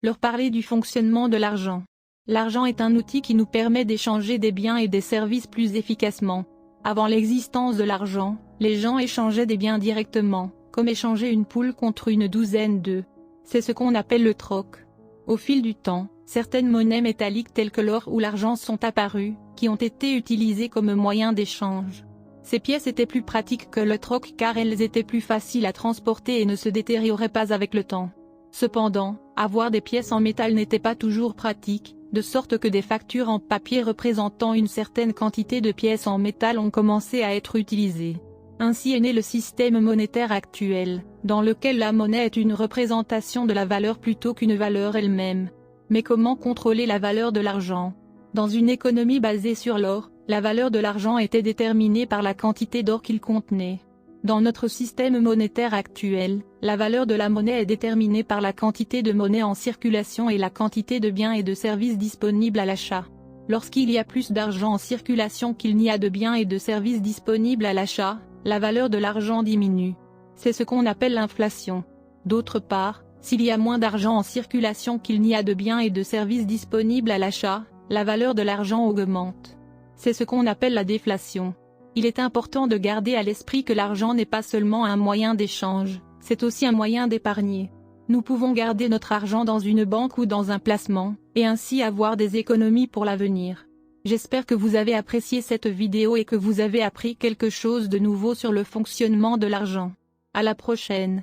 leur parler du fonctionnement de l'argent. L'argent est un outil qui nous permet d'échanger des biens et des services plus efficacement. Avant l'existence de l'argent, les gens échangeaient des biens directement, comme échanger une poule contre une douzaine d'œufs. C'est ce qu'on appelle le troc. Au fil du temps, certaines monnaies métalliques telles que l'or ou l'argent sont apparues, qui ont été utilisées comme moyen d'échange. Ces pièces étaient plus pratiques que le troc car elles étaient plus faciles à transporter et ne se détérioraient pas avec le temps. Cependant, avoir des pièces en métal n'était pas toujours pratique, de sorte que des factures en papier représentant une certaine quantité de pièces en métal ont commencé à être utilisées. Ainsi est né le système monétaire actuel, dans lequel la monnaie est une représentation de la valeur plutôt qu'une valeur elle-même. Mais comment contrôler la valeur de l'argent? Dans une économie basée sur l'or, la valeur de l'argent était déterminée par la quantité d'or qu'il contenait. Dans notre système monétaire actuel, la valeur de la monnaie est déterminée par la quantité de monnaie en circulation et la quantité de biens et de services disponibles à l'achat. Lorsqu'il y a plus d'argent en circulation qu'il n'y a de biens et de services disponibles à l'achat, la valeur de l'argent diminue. C'est ce qu'on appelle l'inflation. D'autre part, s'il y a moins d'argent en circulation qu'il n'y a de biens et de services disponibles à l'achat, la valeur de l'argent augmente. C'est ce qu'on appelle la déflation. Il est important de garder à l'esprit que l'argent n'est pas seulement un moyen d'échange, c'est aussi un moyen d'épargner. Nous pouvons garder notre argent dans une banque ou dans un placement, et ainsi avoir des économies pour l'avenir. J'espère que vous avez apprécié cette vidéo et que vous avez appris quelque chose de nouveau sur le fonctionnement de l'argent. À la prochaine.